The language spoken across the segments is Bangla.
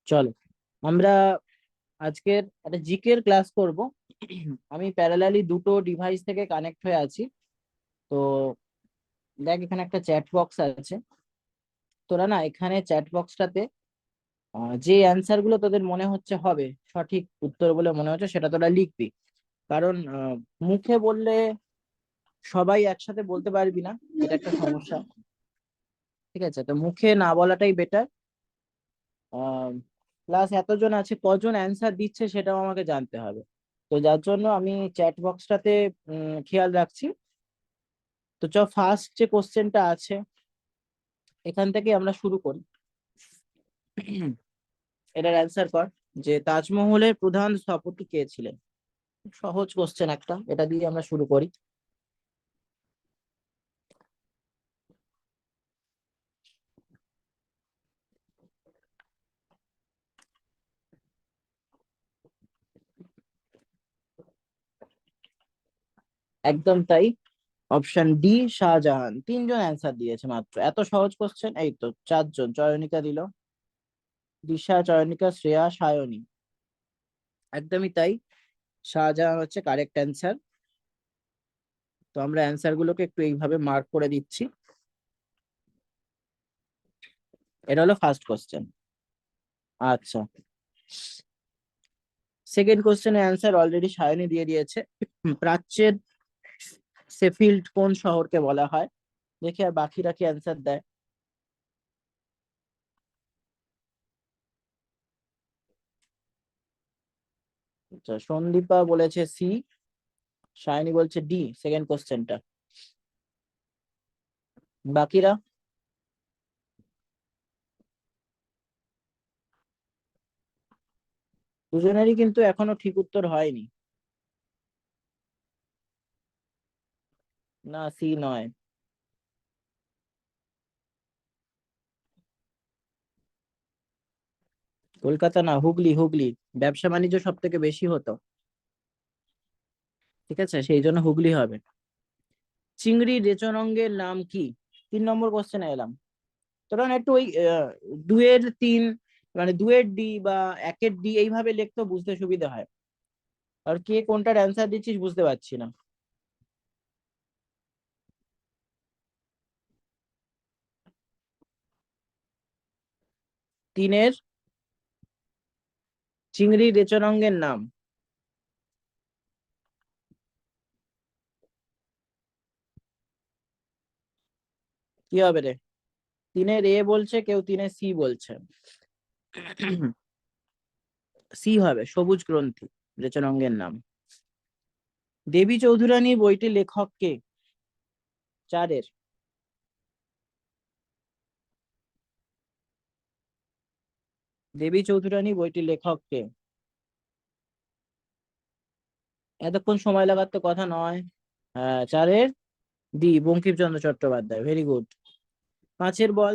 চলো আমরা আজকের একটা জিকের ক্লাস করব। আমি প্যারালালি দুটো ডিভাইস থেকে কানেক্ট হয়ে আছি। তো দেখ, এখানে একটা চ্যাট বক্স আছে। তোরা না এখানে চ্যাট বক্সটাতে যে অ্যান্সার গুলো তোদের মনে হচ্ছে হবে সঠিক উত্তর বলে মনে হচ্ছে সেটা তোরা লিখবি। কারণ মুখে বললে সবাই একসাথে বলতে পারবি না, এটা একটা সমস্যা। ঠিক আছে, তো মুখে না বলাটাই বেটার। প্লাস এতজন আছে, কজন অ্যান্সার দিচ্ছে সেটাও আমাকে জানতে হবে। তো যার জন্য আমি চ্যাট বক্সটাতে খেয়াল রাখছি। তো ফার্স্ট যে কোশ্চেনটা আছে এখান থেকে আমরা শুরু করি। এটার অ্যান্সার কর যে তাজমহলের প্রধান স্থপতি কে ছিলেন। সহজ কোশ্চেন একটা, এটা দিয়ে আমরা শুরু করি। একদম তাই, অপশন ডি শাহজাহান। তিনজন অ্যান্সার দিয়েছে মাত্র, এত সহজ কোশ্চেন। এই তো চারজন, চয়নিকা দিল, দিশা, চয়নিকা, শ্রেয়া, সায়নী। একদমই তাই, শাহজাহান হচ্ছে কারেক্ট অ্যান্সার। তো আমরা অ্যান্সার গুলোকে একটু এইভাবে মার্ক করে দিচ্ছি। এটা হলো ফার্স্ট কোশ্চেন। আচ্ছা, সেকেন্ড কোশ্চেনের অ্যান্সার অলরেডি সায়নী দিয়ে দিয়েছে। প্রাচ্যের শেফিল্ড কোন শহরকে বলা হয়? দেখি আর বাকিরা কি অ্যান্সার দেয়। আচ্ছা, সন্দীপা বলেছে সি, সায়নী বলছে ডি সেকেন্ড কোশ্চেনটা। বাকিরা? দুজনেরই কিন্তু এখনো ঠিক উত্তর হয়নি। না, সি নয়। কলকাতা না, হুগলি, হুগলি। ব্যবসা বাণিজ্য সব থেকে বেশি হতো। ঠিক আছে, সেই জন্য হুগলি হবে। চিংড়ি রেচনঙ্গের নাম কি? 3 নম্বর কোশ্চেনে এলাম। তোরা না একটু ওই দুয়ের তিন, মানে দুয়ের ডি বা একের ডি এইভাবে লিখতে বুঝতে সুবিধা হয়। আর কে কোনটার অ্যান্সার দিচ্ছিস বুঝতে পারছি না। তিনের চিংড়ি রেচনঙ্গের নাম কি হবে রে? তিনের এ বলছে কেউ, তিনের সি বলছে। সি হবে, সবুজ গ্রন্থি রেচনঙ্গের নাম। দেবী চৌধুরানী বইটির লেখক কে? চারের দেবী চৌধুরানী বইটির লেখক কে? এতক্ষণ সময় লাগার তো কথা নয়। হ্যাঁ, চারের D Bankimchandra Chattopadhyay, very good. পাঁচের বল।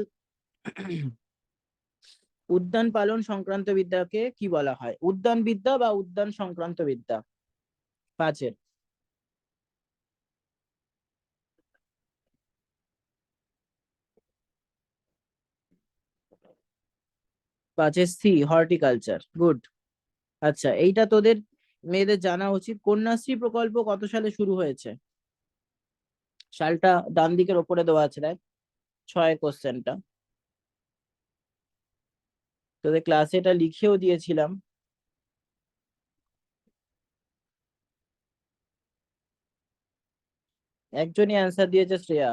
উদ্যান পালন সংক্রান্ত বিদ্যাকে কি বলা হয়? উদ্যান বিদ্যা বা উদ্যান সংক্রান্ত বিদ্যা? পাঁচের পাঁচের সি হর্টিকালচার, গুড। আচ্ছা, এইটা তোদের মেয়েদের জানা উচিত। কন্যাশ্রী প্রকল্প কত সালে শুরু হয়েছে? সালটা ডান দিকের ওপরে দেওয়া আছে, দেখ, ছয় কোশ্চেনটা। তোদের ক্লাসে এটা লিখেও দিয়েছিলাম। একজনই অ্যান্সার দিয়েছে, শ্রেয়া।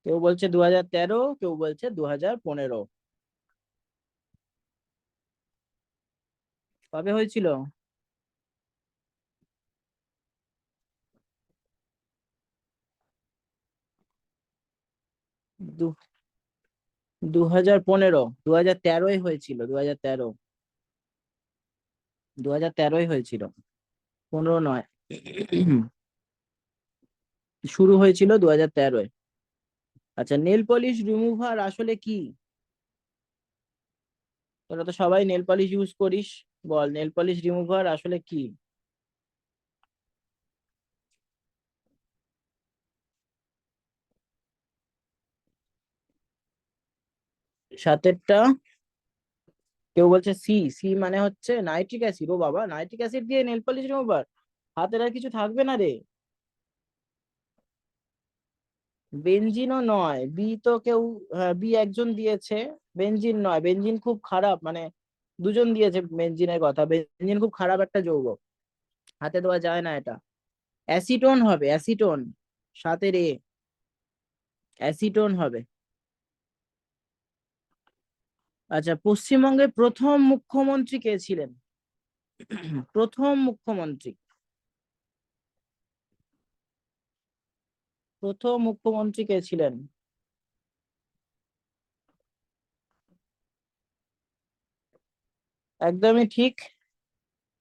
কেউ বলছে 2013, কেউ বলছে 2015। কবে হয়েছিল? 2015, 2013 হয়েছিল, 2013। 2013 হয়েছিল, 15 নয়। শুরু হয়েছিল 2013। আচ্ছা, নেল পলিশ রিমুভার আসলে কি? তোরা তো সবাই নেল পলিশ ইউজ করিস। বল, নেল পলিশ রিমুভার আসলে কি? সাতেরটা। কেউ বলছে সি, সি মানে হচ্ছে নাইট্রিক অ্যাসিড। ও বাবা, নাইট্রিক অ্যাসিড দিয়ে নেল পলিশ রিমুভার? হাতের আর কিছু থাকবে না রে। বেনজিনও নয়, বি তো কেউ, হ্যাঁ বি একজন দিয়েছে। বেনজিন নয়, বেনজিন খুব খারাপ, মানে দুজন দিয়েছে বেনজিনের কথা। বেনজিন খুব খারাপ একটা যৌগ, হাতে দেওয়া যায় না এটা। অ্যাসিটোন হবে, অ্যাসিটোন। সাথে রে, অ্যাসিটোন হবে। আচ্ছা, পশ্চিমবঙ্গের প্রথম মুখ্যমন্ত্রী কে ছিলেন? প্রথম মুখ্যমন্ত্রী, প্রথম মুখ্যমন্ত্রী কে ছিলেন? একদমই ঠিক,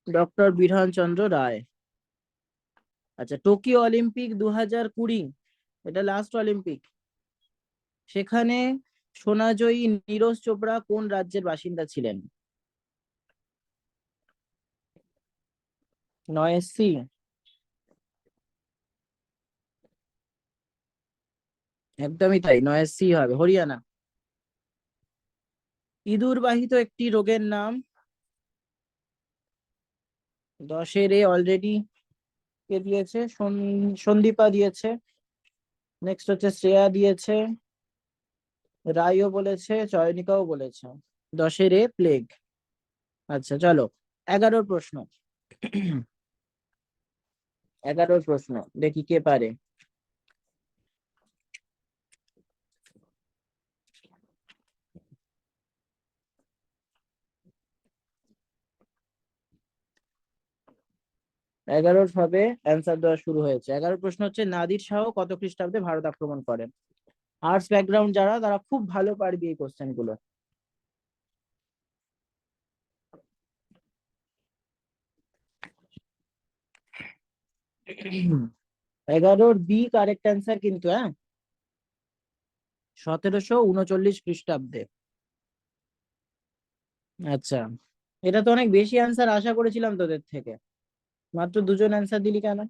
ডক্টর বিধানচন্দ্র রায়। আচ্ছা, টোকিও অলিম্পিক 2020, এটা লাস্ট অলিম্পিক। সেখানে সোনাজয়ী নীরজ চোপড়া কোন রাজ্যের বাসিন্দা ছিলেন? নয় সি। একদমই তাই, নয় সি হবে, হরিয়ানা। ইঁদুর বাহিত একটি রোগের নাম? 10-এর এ অলরেডি কে দিয়েছে? সন্দীপা দিয়েছে। নেক্সট হচ্ছে শ্রেয়া দিয়েছে, রায়ও বলেছে, চয়নিকাও বলেছে। 10-এর এ প্লেগ। আচ্ছা চলো, 11 প্রশ্ন। 11 প্রশ্ন, দেখি কে পারে। 11 ভাবে অ্যান্সার দেওয়া শুরু হয়েছে। 11 প্রশ্ন হচ্ছে, নাদির শাহ কত খ্রিস্টাব্দে ভারত আক্রমণ করেন? আর্টস ব্যাকগ্রাউন্ড যারা, তারা খুব ভালো পারবে এই কোশ্চেন গুলো। 11-র বি কারেক্ট অ্যান্সার কিন্তু, হ্যাঁ, 1739 খ্রিস্টাব্দে। আচ্ছা, এটা তো অনেক বেশি অ্যান্সার আশা করেছিলাম তোদের থেকে। মাত্র দুজন অ্যান্সার দিলি কেন?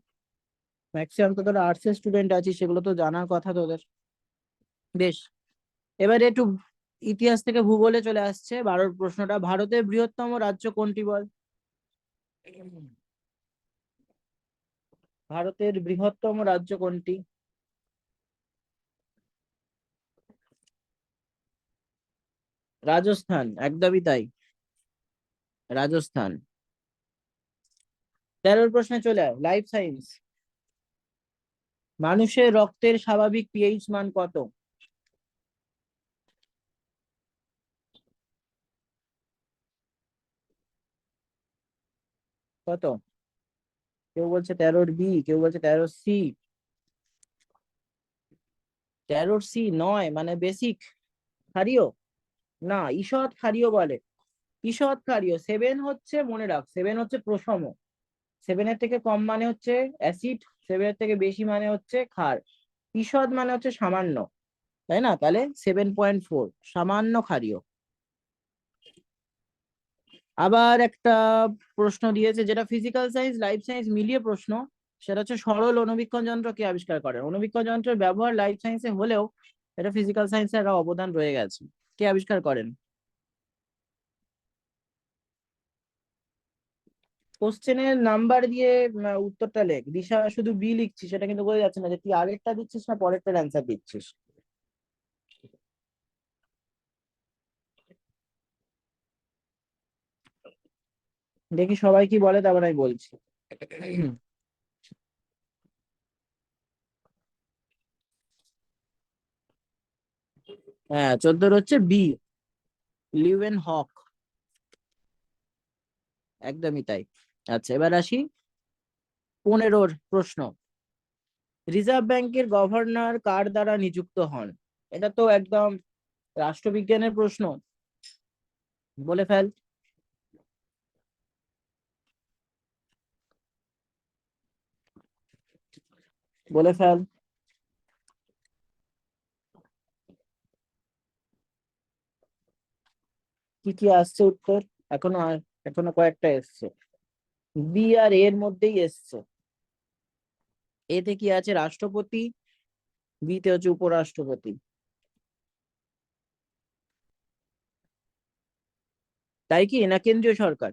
ম্যাক্সিমাম তো তোরা আর্টস এর স্টুডেন্ট আছিস, সেগুলো তো জানার কথা তোদের। বেশ, এবারে একটু ইতিহাস থেকে ভূগোলে চলে আসছে। 12 প্রশ্নটা, ভারতের বৃহত্তম রাজ্য কোনটি বল? ভারতের বৃহত্তম রাজ্য কোনটি? রাজস্থান, একদমই তাই, রাজস্থান। 13 প্রশ্নে চলে আয়, লাইফ সায়েন্স। মানুষের রক্তের স্বাভাবিক পিএইচ মান কত? কত? কেউ বলছে 13-র বি, কেউ বলছে 13-র সি। 13-র সি নয়, মানে বেসিক ক্ষারীয়। না, ঈষৎ ক্ষারীয় বলে। ঈষৎ ক্ষারীয়, 7 হচ্ছে, মনে রাখ, 7 হচ্ছে প্রশম। 7-এর থেকে কম মানে হচ্ছে অ্যাসিড, 7-এর থেকে বেশি মানে হচ্ছে ক্ষার। ঈষৎ মানে হচ্ছে সামান্য, তাই না? তাহলে 7.4, সামান্য ক্ষারীয়। আবার একটা প্রশ্ন দিয়েছে, যেটা ফিজিক্যাল সায়েন্স লাইফ সায়েন্স মিলিয়ে প্রশ্ন। সেটা হচ্ছে, সরল অণুবীক্ষণ যন্ত্র কে আবিষ্কার করেন? অণুবীক্ষণ যন্ত্রের ব্যবহার লাইফ সায়েন্সে হলেও এটা ফিজিক্যাল সায়েন্সের একটা অবদান রয়ে গেছে। কে আবিষ্কার করেন? কোশ্চেনের নাম্বার দিয়ে উত্তরটা লেখ। দিশা শুধু বি লিখছিস, সেটা কিন্তু বোঝা যাচ্ছে না যে তুই আগেরটা দিচ্ছিস না পরেরটার অ্যান্সার দিচ্ছিস। দেখি সবাই কি বলে, তারপর আমি বলছি। হ্যাঁ, 14 হচ্ছে বি, লিউয়েন হক। একদমই তাই। আচ্ছা, এবার আসি 15-র প্রশ্ন। রিজার্ভ ব্যাংকের গভর্নর কার দ্বারা নিযুক্ত হন? এটা তো একদম রাষ্ট্রবিজ্ঞানের প্রশ্ন, বলে ফেল। বলে ফেল। কি কি আসছে উত্তর এখনো? এখনো কয়েকটা এসছে, বি আর এর মধ্যেই এসছে। এতে কি আছে? রাষ্ট্রপতি, বিতে হচ্ছে উপরাষ্ট্রপতি। তাই কি না কেন্দ্রীয় সরকার?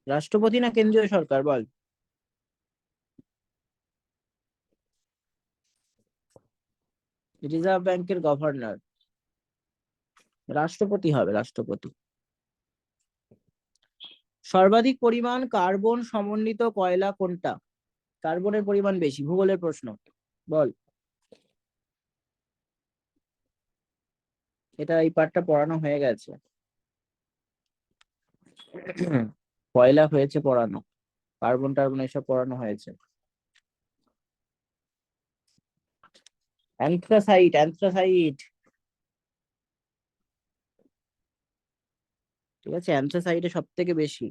রাষ্ট্রপতি না কেন্দ্রীয় সরকার বল? রিজার্ভ ব্যাংকের গভর্নর, রাষ্ট্রপতি হবে, রাষ্ট্রপতি। সর্বাধিক পরিমাণ কার্বন সমন্বিত কয়লা কোনটা? কার্বনের পরিমাণ বেশি, ভূগোলের প্রশ্ন, বল। এটা এই পার্টটা পড়ানো হয়ে গেছে। কয়লা হয়েছে পড়ানো, কার্বন টার্বন এসব পড়ানো হয়েছে। অ্যান্থ্রাসাইট, অ্যান্থ্রাসাইট, ঠিক আছে, অ্যান্থ্রাসাইটে সব থেকে বেশি।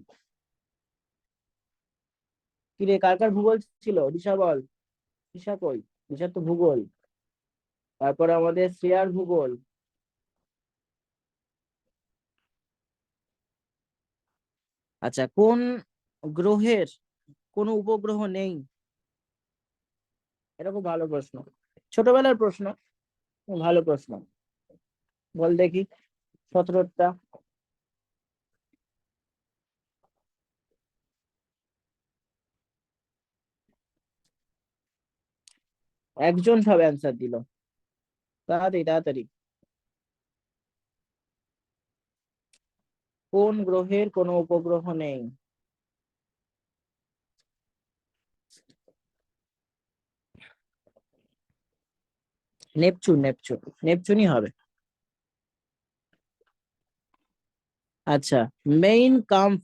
কি রে, কার কার ভূগোল ছিল? দিশা বল। দিশা কই? দিশা তো ভূগোল। তারপরে আমাদের শ্রেয়ার ভূগোল। আচ্ছা, কোন গ্রহের কোনো উপগ্রহ নেই? এটা খুব ভালো প্রশ্ন, ছোটবেলার প্রশ্ন, ভালো প্রশ্ন। বল দেখি 17টা। একজন সব অ্যান্সার দিল, তাড়াতাড়ি তাড়াতাড়ি। কোন গ্রহের কোনো উপগ্রহ নেই? নেপচুন, নেপচুন, নেপচুনই হবে। আচ্ছা, মেইন কাম্ফ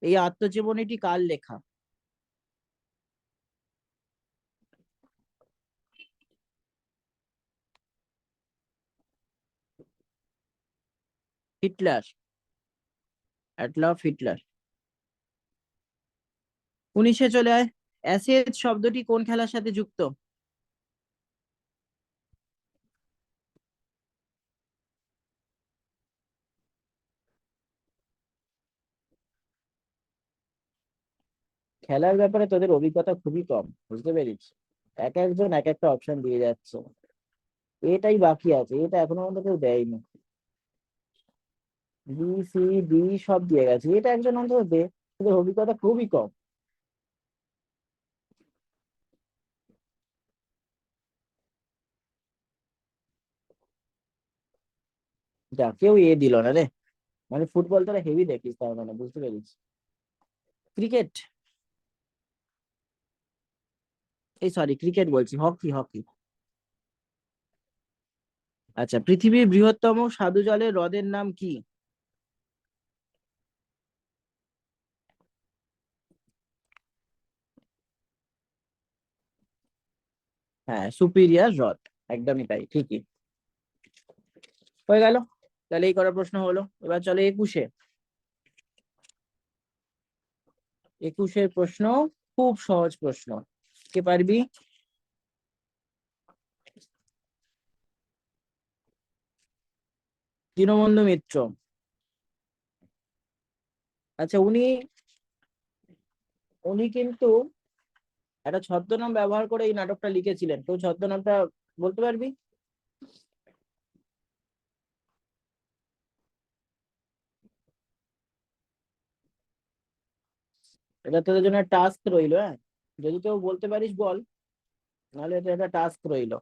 এই আত্মজীবনীটি কার লেখা? Hitler, Adolf Hitler. 19-এ চলে আয়। অ্যাসেজ শব্দটি কোন খেলার সাথে যুক্ত? খেলার ব্যাপারে তোদের অভিজ্ঞতা খুবই কম, বুঝতে পেরেছি। এক একজন এক একটা অপশন দিয়ে যাচ্ছে। এটাই বাকি আছে, এটা এখনো পর্যন্ত কেউ দেয়নি। বি, সি, ডি সব দিয়ে গেছে, এটা একজন অন্তত দে। তোদের অভিজ্ঞতা খুবই কম। যা, কেউ দিল না রে। মানে ফুটবল তোরা হেভি দেখিস তার মানে, বুঝতে পেরেছি। ক্রিকেট, এই সরি ক্রিকেট বলছি, হকি, হকি। আচ্ছা, পৃথিবীর বৃহত্তম স্বাদু জলের হ্রদের নাম কি? হ্যাঁ, সুপিরিয়ার হ্রদ, একদমই তাই, ঠিকই। হয়ে গেল। তাহলে এই কটা প্রশ্ন হলো, এবার চলে 21-এ। 21-এর প্রশ্ন খুব সহজ প্রশ্ন, কে পারবি? দীনবন্ধু মিত্র। আচ্ছা, উনি উনি কিন্তু একটা ছদ্মনাম ব্যবহার করে এই নাটকটা লিখেছিলেন, তো ছদ্মনামটা বলতে পারবি? এটা তোদের জন্য টাস্ক রইলো, হ্যাঁ, যদি কেউ বলতে পারিস বল, নাহলে এটা একটা টাস্ক রইলো।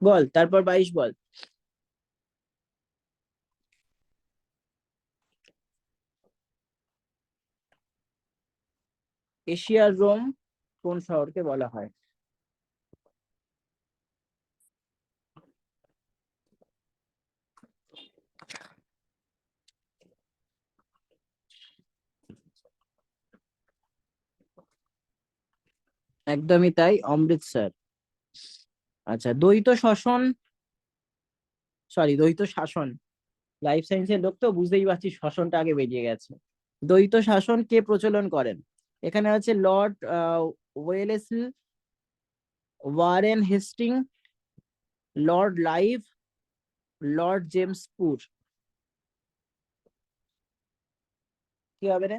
বল, তারপর 22 বল। এশিয়ার রোম কোন শহরকে বলা হয়? একদমই তাই, অমৃতসর। আচ্ছা, দ্বৈত শাসন, লাইফ সায়েন্সের লোক তো বুঝতেই পারছি, শ্বসনটা আগে বেরিয়ে গেছে। দ্বৈত শাসন কে প্রচলন করেন? এখানে আছে lord Wellesley, Warren Hastings, lord Clive, lord James পুর। কি হবে রে?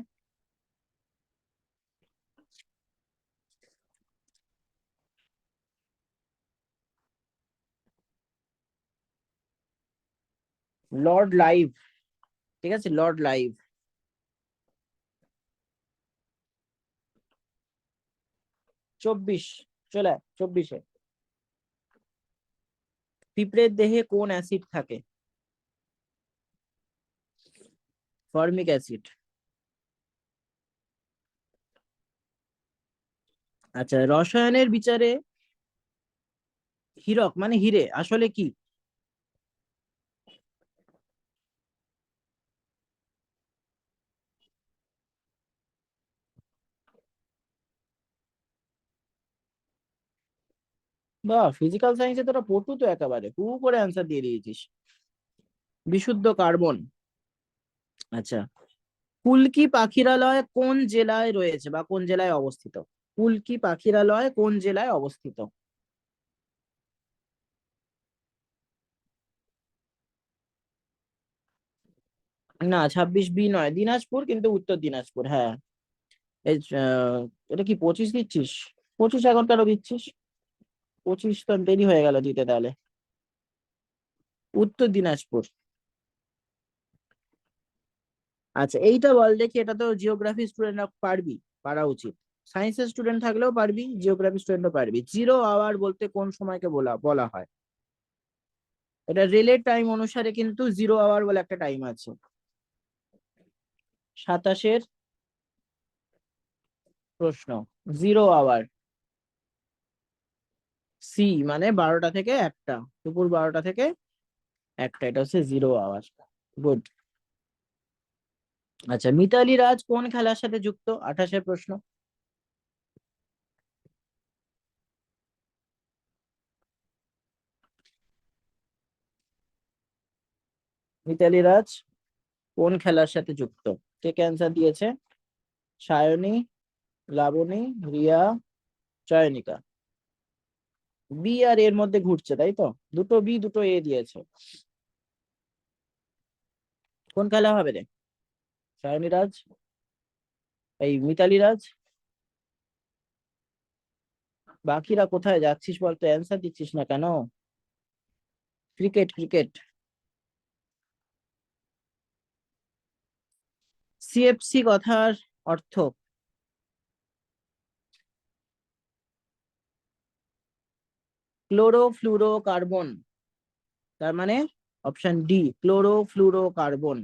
Lord Clive. ঠিক আছে, লর্ড লাইভ। 24, চলে আয়, 24-এ। পিঁপড়ের দেহে কোন অ্যাসিড থাকে? Formic acid. আচ্ছা, রসায়নের বিচারে হীরক মানে হিরে আসলে কি? বাহ, ফিজিক্যাল সায়েন্সে তোরা পটু তো একেবারে হু করে অ্যান্সার দিয়ে দিয়েছিস। বিশুদ্ধ কার্বন। আচ্ছা, ফুলকি পাখিরালয় কোন জেলায় রয়েছে বা কোন জেলায় অবস্থিত? ফুলকি পাখিরালয় কোন জেলায় অবস্থিত? না, 26B নয়, দিনাজপুর, কিন্তু উত্তর দিনাজপুর, হ্যাঁ। এই এটা কি 25 দিচ্ছিস? 25 এখন কেন দিচ্ছিস? 25 তো দেরি হয়ে গেল দিতে তাহলে। উত্তর দিনাজপুর। আচ্ছা, এইটা বল দেখি, এটা তো জিওগ্রাফি স্টুডেন্টরা পারবি, পারা উচিত। সায়েন্সের স্টুডেন্ট থাকলেও পারবি, জিওগ্রাফি স্টুডেন্টও পারবি। 0 আওয়ার বলতে কোন সময়কে বলা বলা হয়? এটা রেলের টাইম অনুসারে কিন্তু 0 আওয়ার বলে একটা টাইম আছে। 27-এর প্রশ্ন, 0 আওয়ার। সি মানে 12টা থেকে 1টা, দুপুর 12টা থেকে 1টা, এটা হচ্ছে 0 আওয়ার। গুড। আচ্ছা, মিতালি রাজ কোন খেলার সাথে যুক্ত? 28-এর প্রশ্ন। মিতালি রাজ কোন খেলার সাথে যুক্ত? কে ক্যান্সার দিয়েছে? সায়নী, লাবণী, রিয়া, চয়নিকা। বি আর এর মধ্যে ঘুরছে, তাই তো? দুটো বি দুটো এ দিয়েছে। কোন খেলা হবে রে? সায়নী রাজ, এই মিতালি রাজ। বাকিরা কোথায় যাচ্ছিস বলতো, অ্যান্সার দিচ্ছিস না কেন? Cricket, cricket. সিএফসি কথার অর্থ? ক্লোরোফ্লুরোকার্বন। তার মানে অপশন ডি, ক্লোরোফ্লুরোকার্বন।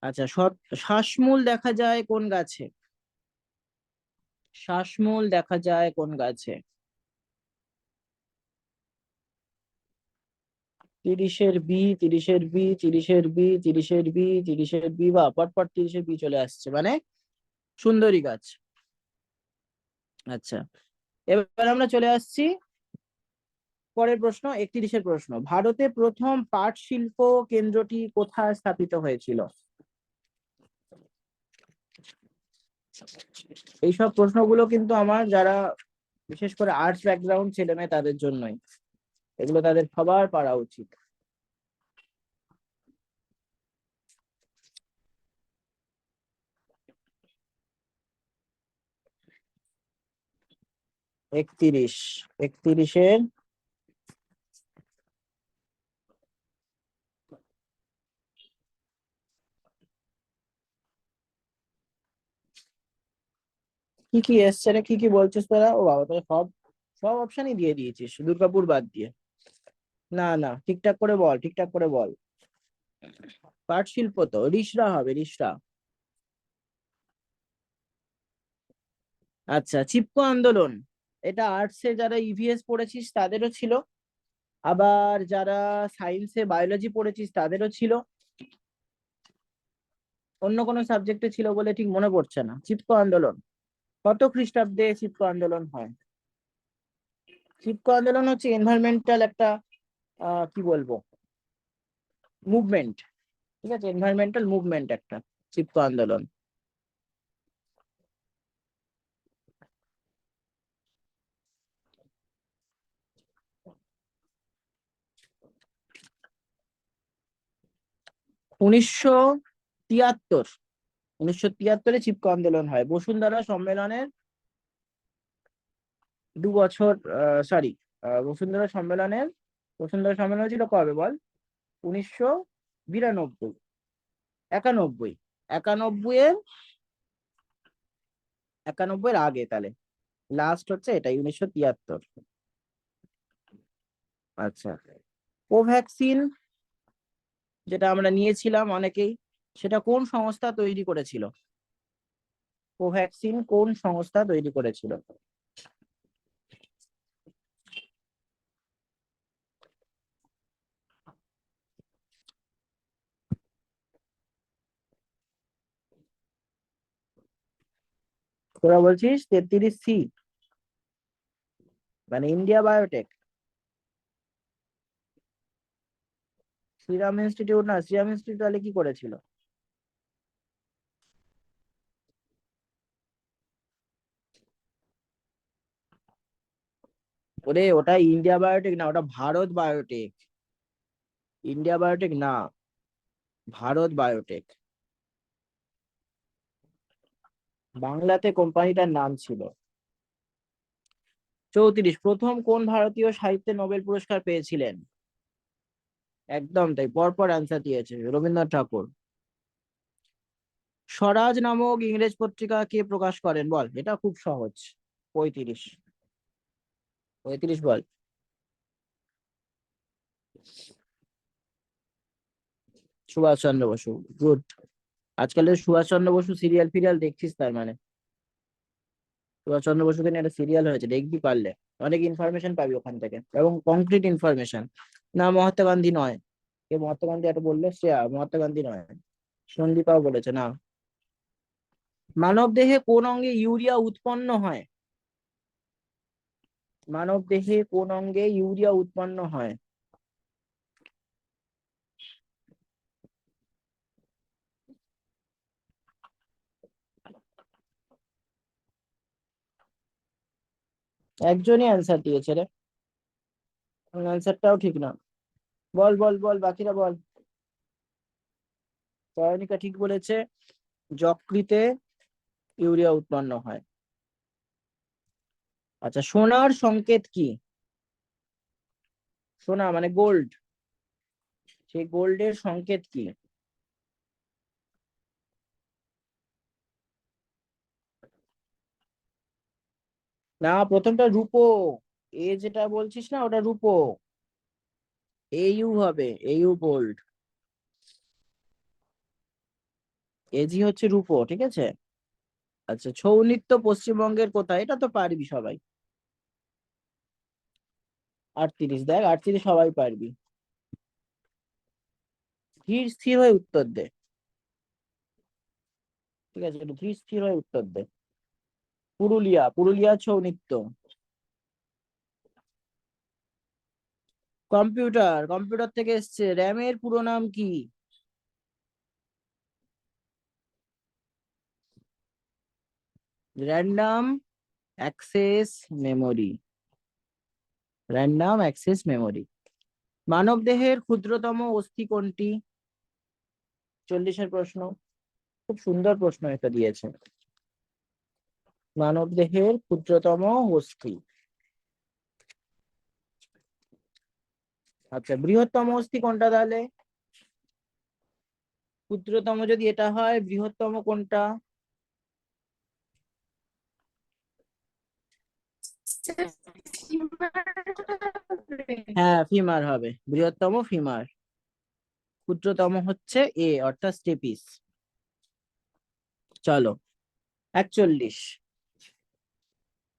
আচ্ছা, শ্বাসমূল দেখা যায় কোন গাছে? শ্বাসমূল দেখা যায় কোন গাছে? 30-এর বি, 30-এর বি, 30-এর বি, 30-এর বি, 30-এর বি, বা পরপর 30-এর বি চলে আসছে, মানে সুন্দরী গাছ। আচ্ছা, এবার আমরা চলে আসছি পরের প্রশ্ন, 31-এর প্রশ্ন। ভারতে প্রথম পাট শিল্প কেন্দ্রটি কোথায় স্থাপিত হয়েছিল? এইসব প্রশ্নগুলো কিন্তু আমার যারা বিশেষ করে আর্টস ব্যাকগ্রাউন্ড ছেলে মেয়ে তাদের জন্যই, এগুলো তাদের সবার পারা উচিত। 31, 31-এর কি কি এসছে রে, কি কি বলছিস তোরা? ও বাবা, তোরা সব সব অপশনই দিয়ে দিয়েছিস দুর্গাপুর বাদ দিয়ে। না না, ঠিকঠাক করে বল, ঠিকঠাক করে বল। পাট শিল্প তো রিষড়া হবে, রিষড়া। আচ্ছা, চিপকো আন্দোলন, এটা আর্টসে যারা ইভিএস পড়েছিস তাদেরও ছিল, আবার যারা সায়েন্সে বায়োলজি পড়েছিস তাদেরও ছিল, অন্য কোনো সাবজেক্টে ছিল বলে ঠিক মনে পড়ছে না। চিপকো আন্দোলন কত খ্রিস্টাব্দে চিপকো আন্দোলন হয়? চিপকো আন্দোলন হচ্ছে এনভায়রনমেন্টাল একটা কি বলবো, মুভমেন্ট, ঠিক আছে, এনভায়রনমেন্টাল মুভমেন্ট একটা চিপকো আন্দোলন। উনিশশো তিয়াত্তর 1973 চিপকো আন্দোলন হয়। বসুন্ধরা সম্মেলনের 2 বছর, সরি, বসুন্ধরা সম্মেলন ছিল কবে বল? 1992, 91, 91 এর আগে তাহলে লাস্ট হচ্ছে এটাই 1973। আচ্ছা, কোভ্যাক্সিন যেটা আমরা নিয়েছিলাম অনেকেই, সেটা কোন সংস্থা তৈরি করেছিল? কোভ্যাক্সিন কোন সংস্থা তৈরি করেছিল? তোরা বলছিস 33C, মানে ইন্ডিয়া বায়োটেক। সিরাম ইনস্টিটিউট না, সিরাম ইনস্টিটিউট তাহলে কি করেছিল? ওরে ওটা ইন্ডিয়া বায়োটেক না, ওটা ভারত বায়োটেক। ইন্ডিয়া বায়োটেক না, ভারত বায়োটেক। বাংলাতে কোম্পানিটার নাম ছিল। 34, প্রথম কোন ভারতীয় সাহিত্যে নোবেল পুরস্কার পেয়েছিলেন? একদম তাই, পরপর অ্যান্সার দিয়েছে, রবীন্দ্রনাথ ঠাকুর। স্বরাজ নামক ইংরেজ পত্রিকা কে প্রকাশ করেন বল? এটা খুব সহজ। 35, 35 বল। সুভাষচন্দ্র বসু, গুড। আজকাল সুভাষচন্দ্র বসু সিরিয়াল ফিরিয়াল দেখছিস তার মানে? সুভাষচন্দ্র বসুকে নিয়ে একটা সিরিয়াল হয়েছে, দেখবি পারলে, অনেক ইনফরমেশন পাবি ওখান থেকে, এবং কংক্রিট ইনফরমেশন। না মহাত্মা গান্ধী নয়। কে মহাত্মা গান্ধী একটা বললো, শ্রেয়া, মহাত্মা গান্ধী নয়। সন্দীপাও বলেছে না। মানব দেহে কোন অঙ্গে ইউরিয়া উৎপন্ন হয়? মানব দেহে কোন অঙ্গে ইউরিয়া উৎপন্ন হয়? একজনই অ্যান্সার দিয়েছে রে, অ্যান্সারটাও ঠিক না। বল বল বল, বাকিরা বল। চয়নিকা ঠিক বলেছে, যকৃতে ইউরিয়া উৎপন্ন হয়। আচ্ছা, সোনার সংকেত কি? সোনা মানে গোল্ড, সেই গোল্ডের সংকেত কি? না, প্রথমটা রূপো। এ যেটা বলছিস না, ওটা রূপো। এইউ হবে, এইউ গোল্ড। এজি হচ্ছে রূপো, ঠিক আছে। আচ্ছা, ছৌ নৃত্য পশ্চিমবঙ্গের কোথায়? এটা তো পারবি সবাই। 38, দেখ 38 সবাই পারবি। ধীর স্থির হয়ে উত্তর দে, ঠিক আছে, একটু ধীর স্থির হয়ে উত্তর দে। পুরুলিয়া, পুরুলিয়া ছৌ নৃত্য। কম্পিউটার, কম্পিউটার থেকে এসছে। র্যামের পুরো নাম কি? Random access memory, random access memory. মানব দেহের ক্ষুদ্রতম অস্থি কোনটি? 40-এর প্রশ্ন, খুব সুন্দর প্রশ্ন এটা দিয়েছে। মানব দেহের ক্ষুদ্রতম অস্থি। আচ্ছা, বৃহত্তম অস্থি কোনটা তাহলে? ক্ষুদ্রতম যদি এটা হয়, বৃহত্তম কোনটা? হ্যাঁ, ফিমার হবে, বৃহত্তম ফিমার। ক্ষুদ্রতম হচ্ছে এ, অর্থাৎ স্টেপিস। চলো, 41,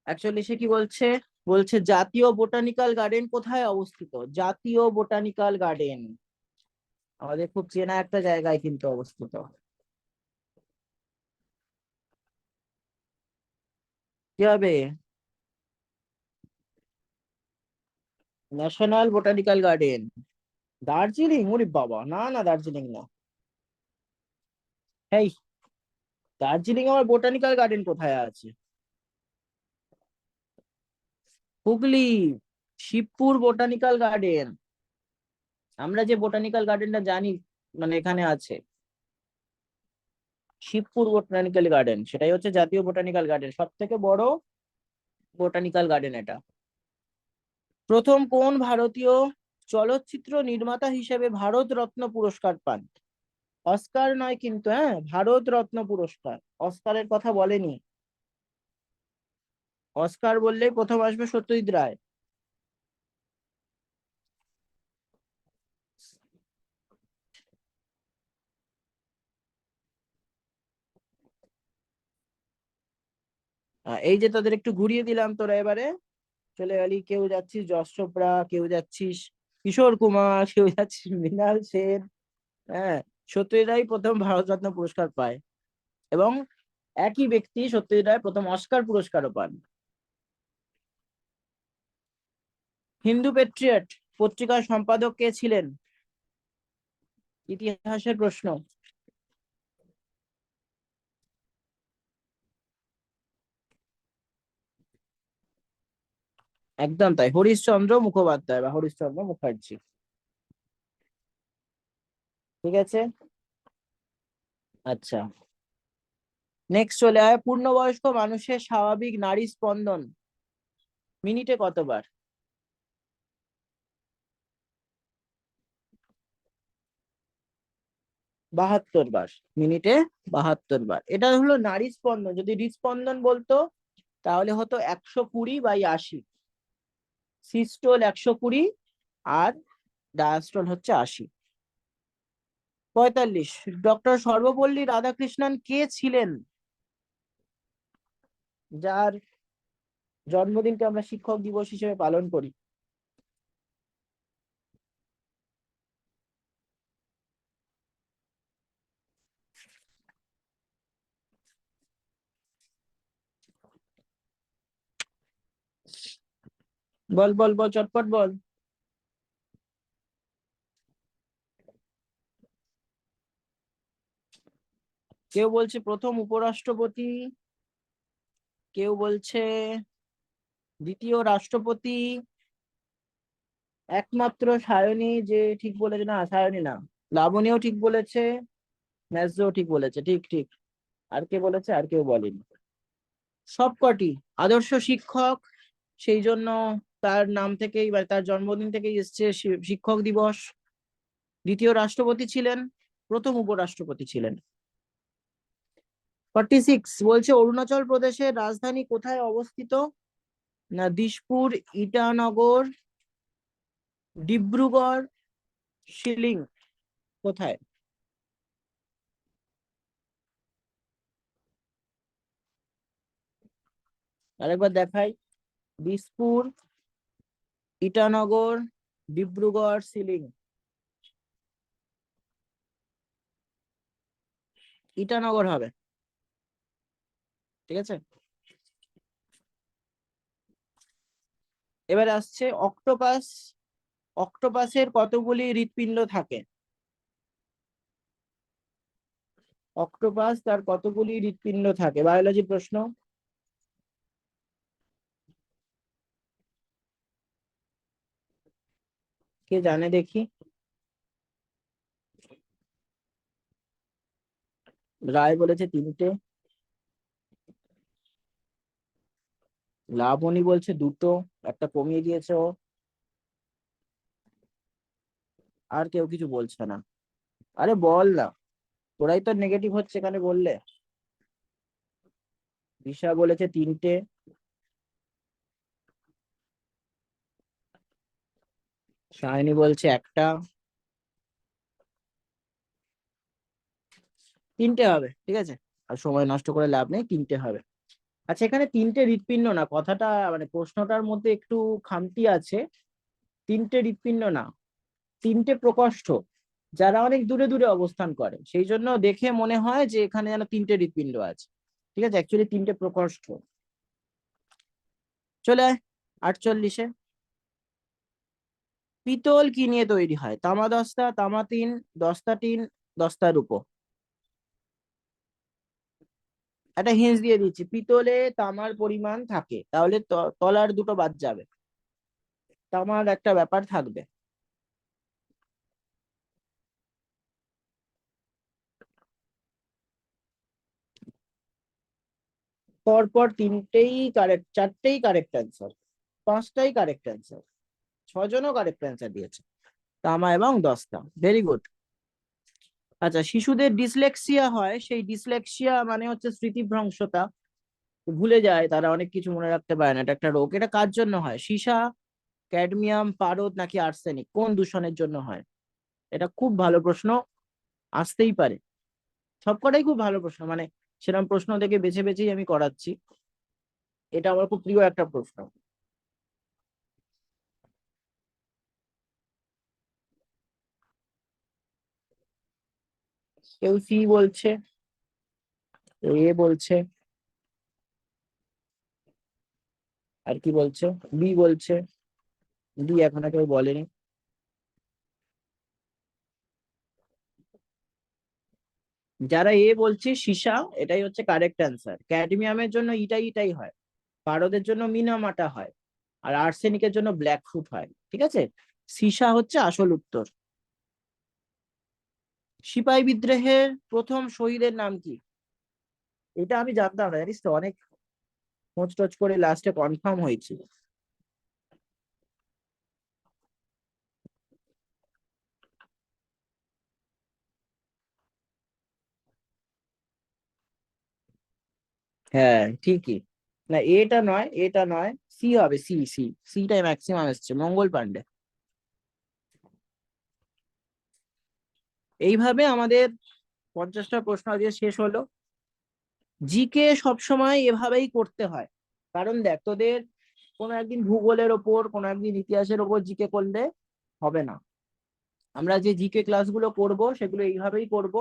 41-এ কি বলছে? বলছে জাতীয় বোটানিক্যাল গার্ডেন কোথায় অবস্থিত? জাতীয় বোটানিক্যাল গার্ডেন আমাদের খুব চেনা একটা জায়গায় কিন্তু অবস্থিত। কি হবে? National botanical garden. দার্জিলিং? ওরে বাবা, না না, দার্জিলিং না। এই, দার্জিলিং আমার বোটানিক্যাল গার্ডেন কোথায় আছে? Hooghly, Shibpur botanical garden. আমরা যে বোটানিক্যাল গার্ডেনটা জানি, মানে এখানে আছে শিবপুর বোটানিক্যাল গার্ডেন, সেটাই হচ্ছে জাতীয় বোটানিক্যাল গার্ডেন, সব থেকে বড় বোটানিক্যাল গার্ডেন এটা। প্রথম কোন ভারতীয় চলচ্চিত্র নির্মাতা হিসেবে ভারত রত্ন পুরস্কার পান? অস্কার নয় কিন্তু, হ্যাঁ, ভারত রত্ন পুরস্কার, অস্কারের কথা বলেনি। অস্কার বললেই প্রথম আসবে সত্যজিৎ রায়। এই যে তোদের একটু ঘুরিয়ে দিলাম, তোরা এবারে চলে গেলি, কেউ যাচ্ছিস যশ চোপড়া, কেউ যাচ্ছিস কিশোর কুমার, কেউ যাচ্ছিস মৃণাল সেন। হ্যাঁ, সত্যজিৎ রায় প্রথম ভারতরত্ন পুরস্কার পায়, এবং একই ব্যক্তি সত্যজিৎ রায় প্রথম অস্কার পুরস্কারও পান। হিন্দু পেট্রিয়ট পত্রিকার সম্পাদক কে ছিলেন? ইতিহাসের প্রশ্ন। একদম তাই, হরিশচন্দ্র মুখোপাধ্যায় বা হরিশচন্দ্র মুখার্জি। ঠিক আছে। আচ্ছা, নেক্সট চলে আয়, পূর্ণবয়স্ক মানুষের স্বাভাবিক নাড়ী স্পন্দন মিনিটে কতবার? 72 বার। মিনিটে 72 বার। এটা হলো নাড়ী স্পন্দন, যদি হৃদস্পন্দন বলতো তাহলে হতো 120/80। সিস্টোল 120, আর ডায়াস্টল হচ্ছে 80। 45, ডক্টর সর্বপল্লী রাধাকৃষ্ণন কে ছিলেন, যার জন্মদিনকে আমরা শিক্ষক দিবস হিসেবে পালন করি? বল বল বল, চটপট বল। কেউ বলছে প্রথম উপরাষ্ট্রপতি, কেউ বলছে দ্বিতীয় রাষ্ট্রপতি, একমাত্র সায়নী যে ঠিক বলেছে, না সায়নী না, লাবণীও ঠিক বলেছে, ন্যায্যও ঠিক বলেছে, ঠিক ঠিক। আর কে বলেছে? আর কেউ বলেনি। সবকটি আদর্শ শিক্ষক, সেই জন্য তার নাম থেকেই বা তার জন্মদিন থেকেই এসছে শিক্ষক দিবস। দ্বিতীয় রাষ্ট্রপতি ছিলেন, প্রথম উপরাষ্ট্রপতি ছিলেন। 46 বলছে অরুণাচল প্রদেশের রাজধানী কোথায় অবস্থিত? না দিশপুর, ইটানগর, ডিব্রুগড়, শিলিং, কোথায়? আরেকবার দেখাই, দিশপুর, ইটানগর, ডিব্রুগড়, শিলিং। ইটানগর হবে। ঠিক আছে। এবার আসছে অক্টোপাস, অক্টোপাসের কতগুলি হৃৎপিণ্ড থাকে? অক্টোপাস তার কতগুলি হৃৎপিণ্ড থাকে? বায়োলজি প্রশ্ন। কে জানে দেখি? রায় বলেছে 3টে, লাবণী বলছে 2টো, একটা কমিয়ে দিয়েছে ও, আর কেউ কিছু বলছে না। আরে বল না, তোরাই তো নেগেটিভ হচ্ছে এখানে বললে। দিশা বলেছে 3টে, সায়নী বলছে একটা। 3টে হবে, ঠিক আছে, আর সময় নষ্ট করে লাভ নেই, 3টে হবে। আচ্ছা, এখানে 3টে হৃৎপিণ্ড না, কথাটা মানে প্রশ্নটার মধ্যে একটু খামতি আছে। 3টে হৃৎপিণ্ড না, 3টে প্রকোষ্ঠ, যারা অনেক দূরে দূরে অবস্থান করে, সেই জন্য দেখে মনে হয় যে এখানে যেন 3টে হৃৎপিণ্ড আছে। ঠিক আছে, অ্যাকচুয়ালি 3টে প্রকোষ্ঠ। চলে আয় 48-এ। পিতল কি নিয়ে তৈরি হয়? তামা দস্তা, তামা টিন, দস্তা টিন, দস্তা রূপো। একটা হিন্স দিয়ে দিচ্ছি, পিতলে তামার পরিমাণ থাকে, তাহলে তলার দুটো বাদ যাবে, তামার একটা ব্যাপার থাকবে। পরপর তিনটেই কারেক্ট, চারটেই কারেক্ট অ্যান্সার, পাঁচটাই কারেক্ট অ্যান্সার, ছজনও কারেক্ট অ্যান্সার দিয়েছে, তামা এবং দস্তা। Very good. আচ্ছা, শিশুদের ডিসলেক্সিয়া হয়, সেই ডিসলেক্সিয়া মানে হচ্ছে স্মৃতিভ্রংশতা, ভুলে যায় তারা, অনেক কিছু মনে রাখতে পারে না, এটা একটা রোগ। এটা কার জন্য হয়? সীসা, ক্যাডমিয়াম, পারদ নাকি আর্সেনিক? কোন দূষণের জন্য হয়? এটা খুব ভালো প্রশ্ন, আসতেই পারে। সবকটাই খুব ভালো প্রশ্ন, মানে সেরকম প্রশ্ন থেকে বেছে বেছেই আমি করাচ্ছি, এটা আমার খুব প্রিয় একটা প্রশ্ন। কেউ সি বলছে, এ বলছে, আর কি বলছে? বি বলছে। ডি এখনো কেউ বলেনি। যারা এ বলছে সীসা, এটাই হচ্ছে কারেক্ট অ্যান্সার। ক্যাডমিয়ামের জন্য ইটাই ইটাই হয়, পারদের জন্য মিনামাটা হয়, আর আর্সেনিকের জন্য ব্ল্যাক ফ্রুট হয়। ঠিক আছে, সীসা হচ্ছে আসল উত্তর। সিপাহী বিদ্রোহের প্রথম শহীদের নাম কি? এটা আমি জানতাম না, জানিস তো, অনেক খোঁজ টোজ করে লাস্টে কনফার্ম হয়েছে। হ্যাঁ ঠিকই। না, এটা নয়, এটা নয়, সি হবে, সি সি। সিটাই ম্যাক্সিমাম এসছে, মঙ্গল পান্ডে। এইভাবে আমাদের 50টা প্রশ্ন দিয়ে শেষ হলো। জিকে সবসময় এভাবেই করতে হয়, কারণ দেখ তোদের কোনো একদিন ভূগোলের ওপর, কোনো একদিন ইতিহাসের ওপর জিকে করলে হবে না। আমরা যে জিকে ক্লাসগুলো করব সেগুলো এইভাবেই করব।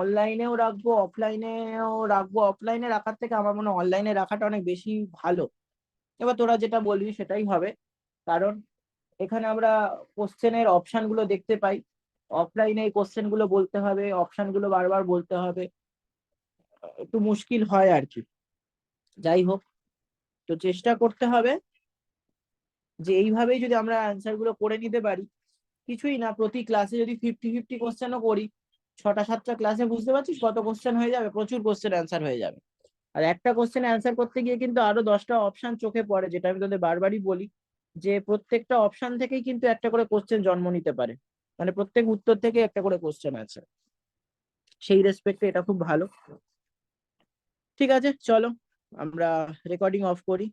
অনলাইনেও রাখবো, অফলাইনেও রাখবো। অফলাইনে রাখার থেকে আমার মনে হয় অনলাইনে রাখাটা অনেক বেশি ভালো। এবার তোরা যেটা বলবি সেটাই হবে, কারণ এখানে আমরা কোশ্চেনের অপশন গুলো দেখতে পাই। অফলাইনে এই কোশ্চেন গুলো বলতে হবে, অপশন গুলো বারবার বলতে হবে, একটু মুশকিল হয় আর কি। যাই হোক, তো চেষ্টা করতে হবে যে এইভাবেই যদি আমরা অ্যান্সার গুলো করে নিতে পারি, কিছুই না, প্রতি ক্লাসে যদি 50-50 কোশ্চেনও করি, 6টা 7টা ক্লাসে, বুঝতে পারছিস কত কোশ্চেন হয়ে যাবে? প্রচুর কোশ্চেন অ্যান্সার হয়ে যাবে। আর একটা কোশ্চেন অ্যান্সার করতে গিয়ে কিন্তু আরো 10টা অপশন চোখে পড়ে, যেটা আমি তোদের বারবারই বলি, যে প্রত্যেকটা অপশন থেকেই কিন্তু একটা করে কোশ্চেন জন্ম নিতে পারে, মানে প্রত্যেক উত্তর থেকে একটা করে কোশ্চেন আছে। সেই রেসপেক্টে এটা খুব ভালো। ঠিক আছে, চলো আমরা রেকর্ডিং অফ করি।